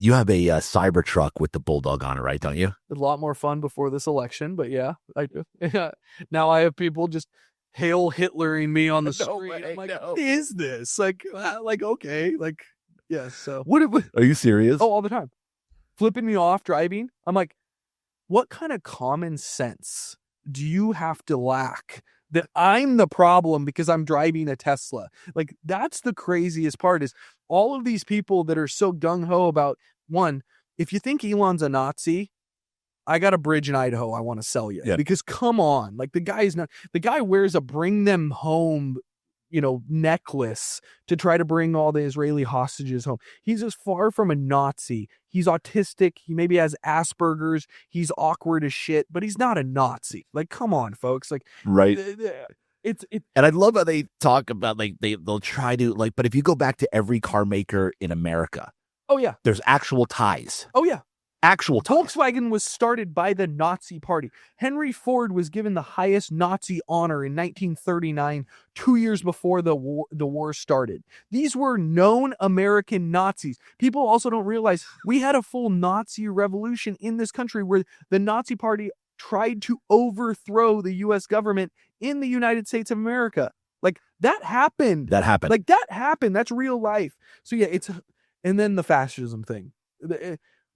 You have a Cybertruck with the bulldog on it, right? Don't you? A lot more fun before this election, but yeah, I do. Yeah. Now I have people just hail Hitlering me on the street. I'm like, what is this? Like, okay, like, yeah. So Are you serious? Oh, all the time. Flipping me off driving. I'm like, what kind of common sense do you have to lack that I'm the problem because I'm driving a Tesla? Like, that's the craziest part is all of these people that are so gung-ho about, one, if you think Elon's a Nazi, I got a bridge in Idaho I want to sell you. Yeah. Because come on, like the guy wears a bring them home, necklace to try to bring all the Israeli hostages home. He's as far from a Nazi. He's autistic. He maybe has Asperger's. He's awkward as shit, but he's not a Nazi. Like, come on, folks. Like, right. It's and I love how they talk about like they'll try to like, but if you go back to every car maker in America, oh yeah, there's actual ties. Oh yeah. Actual ties. Volkswagen was started by the Nazi Party. Henry Ford was given the highest Nazi honor in 1939, 2 years before the war started. These were known American Nazis. People also don't realize we had a full Nazi revolution in this country where the Nazi Party tried to overthrow the U.S. government in the United States of America. Like, that happened. That happened. Like, that happened. That's real life. So yeah, and then the fascism thing.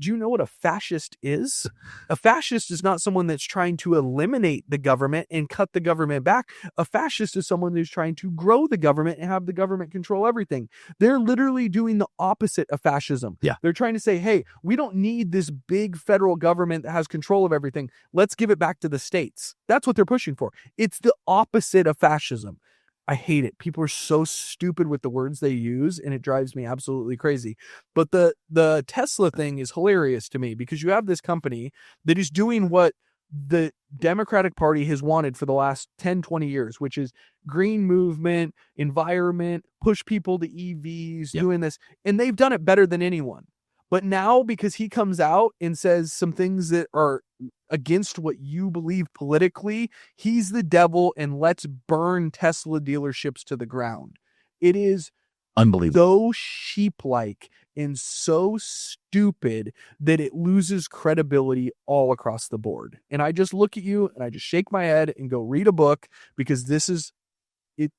Do you know what a fascist is? A fascist is not someone that's trying to eliminate the government and cut the government back. A fascist is someone who's trying to grow the government and have the government control everything. They're literally doing the opposite of fascism. Yeah. They're trying to say, hey, we don't need this big federal government that has control of everything. Let's give it back to the states. That's what they're pushing for. It's the opposite of fascism. I hate it. People are so stupid with the words they use, and it drives me absolutely crazy. But the Tesla thing is hilarious to me because you have this company that is doing what the Democratic Party has wanted for the last 10, 20 years, which is green movement, environment, push people to EVs, doing this. And they've done it better than anyone. But now, because he comes out and says some things that are against what you believe politically, he's the devil and let's burn Tesla dealerships to the ground. It is unbelievable. So sheep-like and so stupid that it loses credibility all across the board. And I just look at you and I just shake my head and go read a book because this is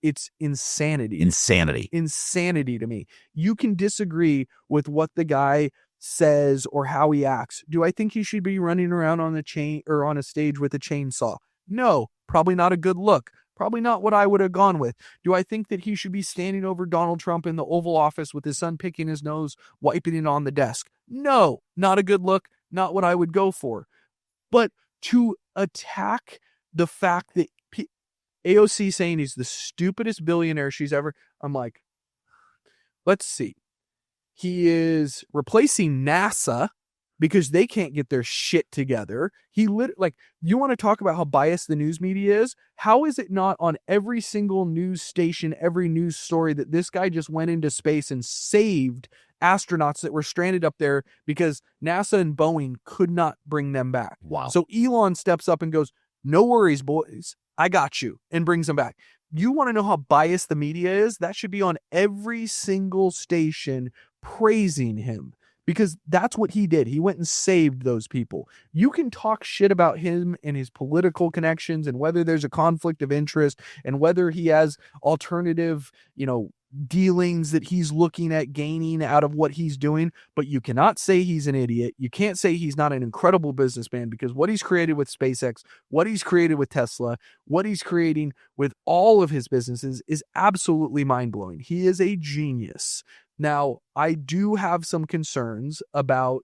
it's insanity. Insanity to me. You can disagree with what the guy says or how he acts. Do I think he should be running around on a chain or on a stage with a chainsaw? No, probably not a good look. Probably not what I would have gone with. Do I think that he should be standing over Donald Trump in the Oval Office with his son picking his nose, wiping it on the desk? No, not a good look. Not what I would go for. But to attack the fact that AOC saying he's the stupidest billionaire she's ever, I'm like, let's see. He is replacing NASA because they can't get their shit together. You want to talk about how biased the news media is? How is it not on every single news station, every news story that this guy just went into space and saved astronauts that were stranded up there because NASA and Boeing could not bring them back? Wow. So Elon steps up and goes, no worries, boys. I got you, and brings them back. You want to know how biased the media is? That should be on every single station praising him because that's what he did. He went and saved those people. You can talk shit about him and his political connections and whether there's a conflict of interest and whether he has alternative, dealings that he's looking at gaining out of what he's doing, but you cannot say he's an idiot. You can't say he's not an incredible businessman because what he's created with SpaceX, what he's created with Tesla, what he's creating with all of his businesses is absolutely mind-blowing. He is a genius. Now, I do have some concerns about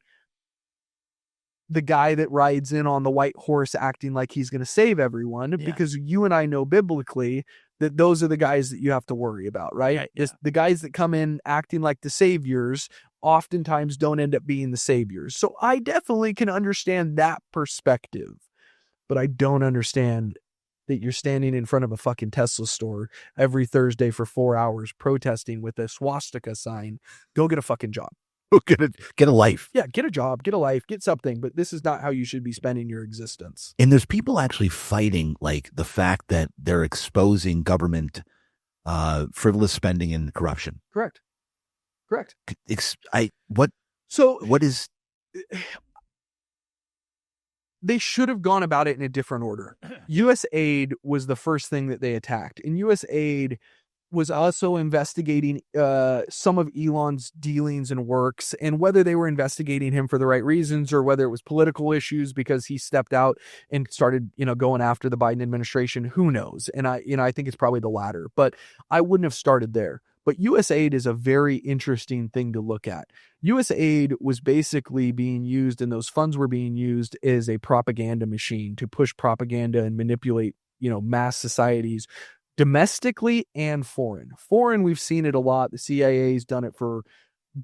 the guy that rides in on the white horse acting like he's going to save everyone because you and I know biblically that those are the guys that you have to worry about, right? Yeah. The guys that come in acting like the saviors oftentimes don't end up being the saviors. So I definitely can understand that perspective, but I don't understand that you're standing in front of a fucking Tesla store every Thursday for 4 hours protesting with a swastika sign. Go get a fucking job. Get a life. Yeah, get a job, get a life, get something. But this is not how you should be spending your existence. And there's people actually fighting like the fact that they're exposing government frivolous spending and corruption. Correct. So What is they should have gone about it in a different order. USAID was the first thing that they attacked, and USAID was also investigating some of Elon's dealings and works, and whether they were investigating him for the right reasons or whether it was political issues because he stepped out and started, going after the Biden administration, who knows? And I think it's probably the latter, but I wouldn't have started there. But USAID is a very interesting thing to look at. USAID was basically being used, and those funds were being used as a propaganda machine to push propaganda and manipulate, mass societies domestically and foreign. Foreign, we've seen it a lot. The CIA's done it for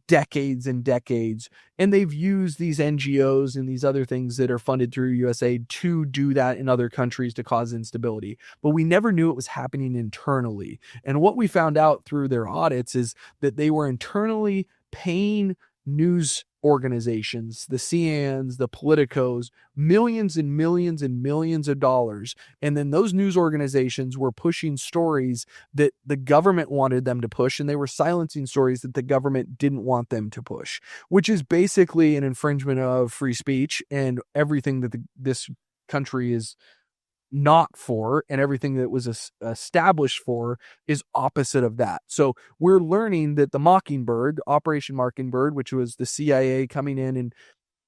decades and decades, and they've used these NGOs and these other things that are funded through USAID to do that in other countries to cause instability. But we never knew it was happening internally. And what we found out through their audits is that they were internally paying news organizations, the CNNs, the Politicos, millions and millions and millions of dollars. And then those news organizations were pushing stories that the government wanted them to push, and they were silencing stories that the government didn't want them to push, which is basically an infringement of free speech and everything that this country is not for, and everything that was established for is opposite of that. So we're learning that the Mockingbird, Operation Mockingbird, which was the CIA coming in and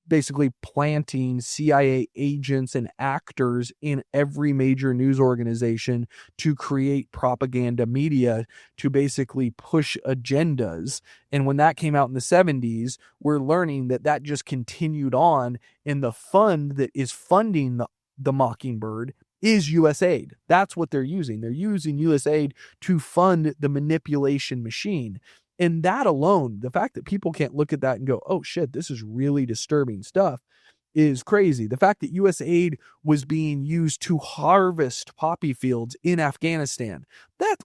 basically planting CIA agents and actors in every major news organization to create propaganda media to basically push agendas. And when that came out in the 70s, we're learning that that just continued on, and the fund that is funding the Mockingbird is USAID. That's what they're using. They're using USAID to fund the manipulation machine. And that alone, the fact that people can't look at that and go, oh shit, this is really disturbing stuff, is crazy. The fact that USAID was being used to harvest poppy fields in Afghanistan.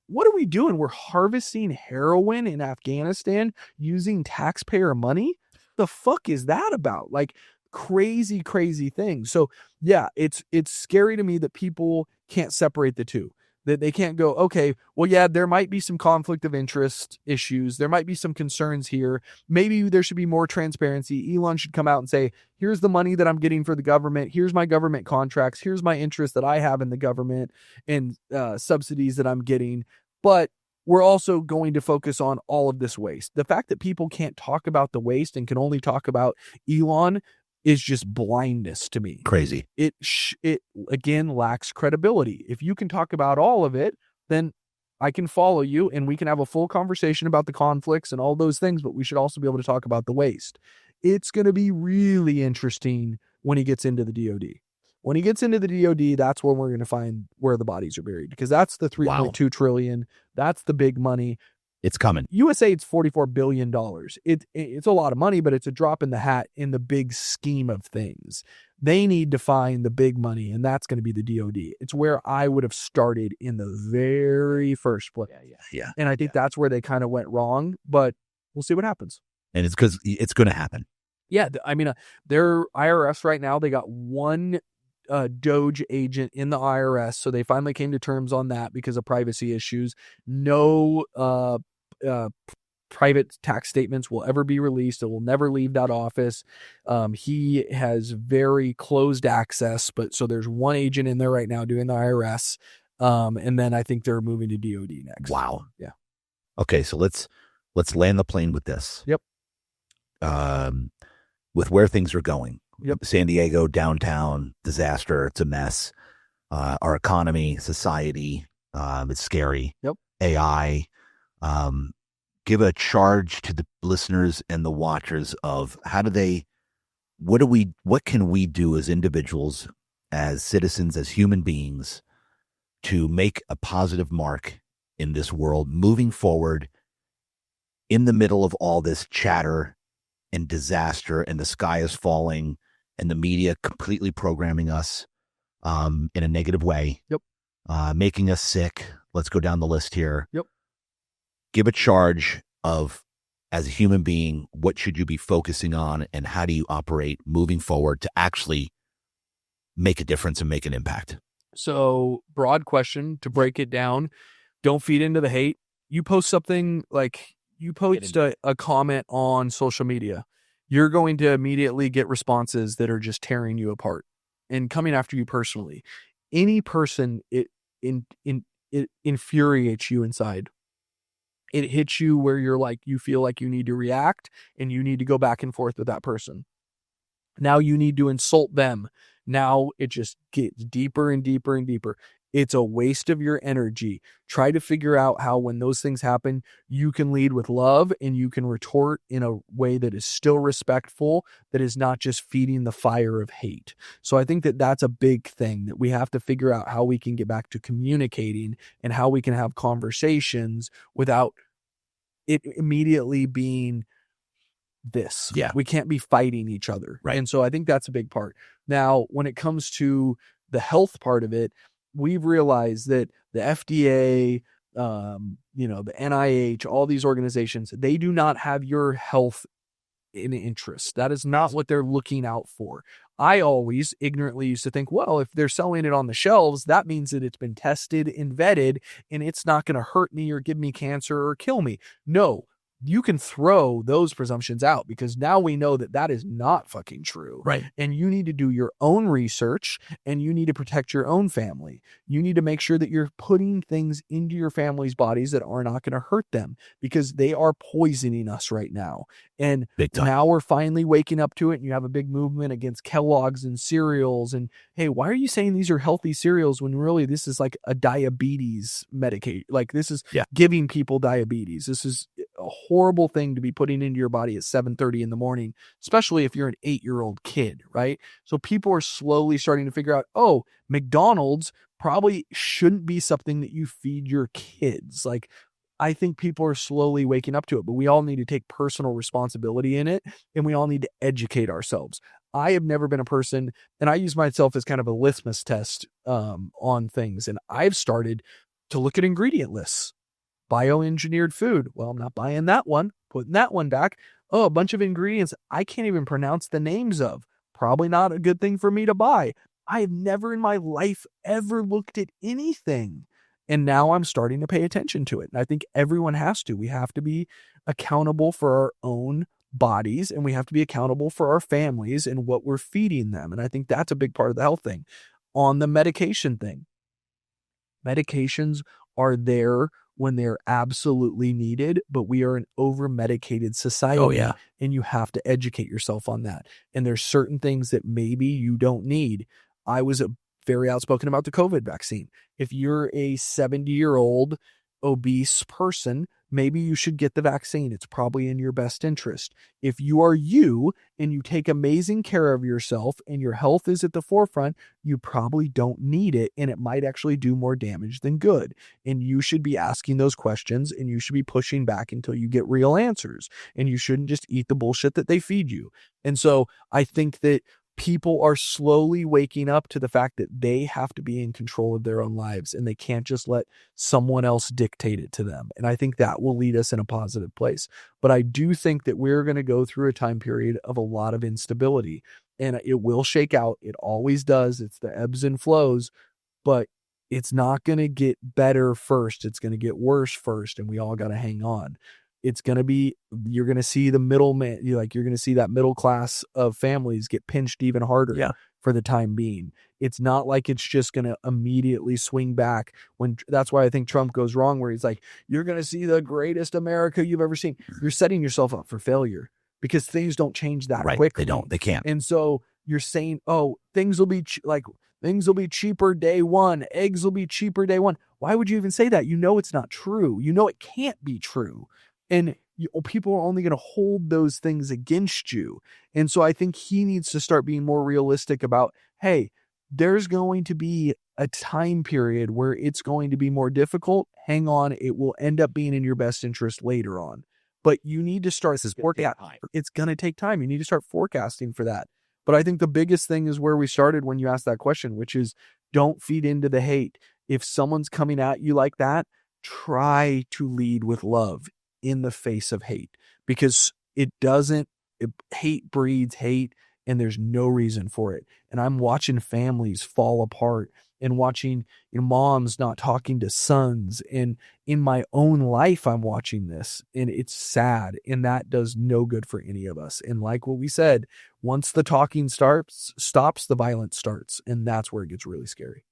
What are we doing? We're harvesting heroin in Afghanistan using taxpayer money? The fuck is that about? Like, crazy things. So yeah, it's scary to me that people can't separate the two, that they can't go, okay, well, yeah, there might be some conflict of interest issues. There might be some concerns here. Maybe there should be more transparency. Elon should come out and say, here's the money that I'm getting for the government. Here's my government contracts. Here's my interest that I have in the government and subsidies that I'm getting. But we're also going to focus on all of this waste. The fact that people can't talk about the waste and can only talk about Elon is just blindness to me. crazy? It again lacks credibility. If you can talk about all of it, then I can follow you and we can have a full conversation about the conflicts and all those things, but we should also be able to talk about the waste. It's going to be really interesting when he gets into the DOD. When he gets into the DOD, that's when we're going to find where the bodies are buried, because that's the 3.2 trillion. That's the big money. It's coming. USAID's $44 billion. It's a lot of money, but it's a drop in the hat in the big scheme of things. They need to find the big money, and that's going to be the DOD. It's where I would have started in the very first place. Yeah. And I think that's where they kind of went wrong, but we'll see what happens. And it's because it's going to happen. Yeah, I mean, their IRS right now, they got one Doge agent in the IRS, so they finally came to terms on that because of privacy issues. No private tax statements will ever be released. It will never leave that office. He has very closed access, but so there's one agent in there right now doing the IRS. And then I think they're moving to DOD next. Wow. Yeah. Okay, so let's land the plane with this. Yep. With where things are going. Yep. San Diego, downtown, disaster. It's a mess. Our economy, society, it's scary. Yep. AI. Give a charge to the listeners and the watchers of what can we do as individuals, as citizens, as human beings to make a positive mark in this world moving forward in the middle of all this chatter and disaster, and the sky is falling and the media completely programming us in a negative way. Yep. Making us sick. Let's go down the list here. Yep. Give a charge of, as a human being, what should you be focusing on and how do you operate moving forward to actually make a difference and make an impact? So, broad question to break it down. Don't feed into the hate. You post something like you post a comment on social media. you're going to immediately get responses that are just tearing you apart and coming after you personally. Any person, it infuriates you inside. It hits you where you're like, you feel like you need to react and you need to go back and forth with that person. Now you need to insult them. Now it just gets deeper and deeper and deeper. It's a waste of your energy. Try to figure out how, when those things happen, you can lead with love and you can retort in a way that is still respectful, that is not just feeding the fire of hate. So I think that that's a big thing, that we have to figure out how we can get back to communicating and how we can have conversations without it immediately being this. Yeah. We can't be fighting each other. Right. And so I think that's a big part. Now, when it comes to the health part of it, we've realized that the FDA, the NIH, all these organizations, they do not have your health in interest. That is not what they're looking out for. I always ignorantly used to think, well, if they're selling it on the shelves, that means that it's been tested and vetted and it's not going to hurt me or give me cancer or kill me. No, you can throw those presumptions out, because now we know that that is not fucking true. Right. And you need to do your own research and you need to protect your own family. You need to make sure that you're putting things into your family's bodies that are not going to hurt them, because they are poisoning us right now. And now we're finally waking up to it, and you have a big movement against Kellogg's and cereals. And hey, why are you saying these are healthy cereals when really this is like a diabetes medication? Like, this is giving people diabetes. This is a horrible thing to be putting into your body at 7:30 in the morning, especially if you're an 8-year-old kid, right? So people are slowly starting to figure out, oh, McDonald's probably shouldn't be something that you feed your kids. Like, I think people are slowly waking up to it, but we all need to take personal responsibility in it, and we all need to educate ourselves. I have never been a person, and I use myself as kind of a litmus test on things, and I've started to look at ingredient lists. Bioengineered food. Well, I'm not buying that one, putting that one back. Oh, a bunch of ingredients I can't even pronounce the names of. Probably not a good thing for me to buy. I have never in my life ever looked at anything. And now I'm starting to pay attention to it. And I think everyone has to. We have to be accountable for our own bodies, and we have to be accountable for our families and what we're feeding them. And I think that's a big part of the health thing. On the medication thing, medications are there when they're absolutely needed, but we are an over-medicated society. Oh, yeah. And you have to educate yourself on that. And there's certain things that maybe you don't need. I was very outspoken about the COVID vaccine. If you're a 70-year-old obese person, maybe you should get the vaccine. It's probably in your best interest. If you are you and you take amazing care of yourself and your health is at the forefront, you probably don't need it, and it might actually do more damage than good. And you should be asking those questions, and you should be pushing back until you get real answers. And you shouldn't just eat the bullshit that they feed you. And so I think that people are slowly waking up to the fact that they have to be in control of their own lives, and they can't just let someone else dictate it to them. And I think that will lead us in a positive place. But I do think that we're going to go through a time period of a lot of instability, and it will shake out. It always does. It's the ebbs and flows, but it's not going to get better first. It's going to get worse first, and we all got to hang on. It's going to be, you're going to see the middleman, you're going to see that middle class of families get pinched even harder for the time being. It's not like it's just going to immediately swing back. That's why I think Trump goes wrong, where he's like, you're going to see the greatest America you've ever seen. You're setting yourself up for failure, because things don't change that quickly. They can't. And so you're saying, oh, things will be cheaper day one. Eggs will be cheaper day one. Why would you even say that? You know, it's not true. You know, it can't be true. And people are only going to hold those things against you. And so I think he needs to start being more realistic about, hey, there's going to be a time period where it's going to be more difficult. Hang on. It will end up being in your best interest later on. But you need to start forecasting. It's going to take time. You need to start forecasting for that. But I think the biggest thing is where we started when you asked that question, which is don't feed into the hate. If someone's coming at you like that, try to lead with love in the face of hate, because hate breeds hate, and there's no reason for it. And I'm watching families fall apart, and watching moms not talking to sons. And in my own life, I'm watching this, and it's sad. And that does no good for any of us. And like what we said, once the talking stops, the violence starts. And that's where it gets really scary.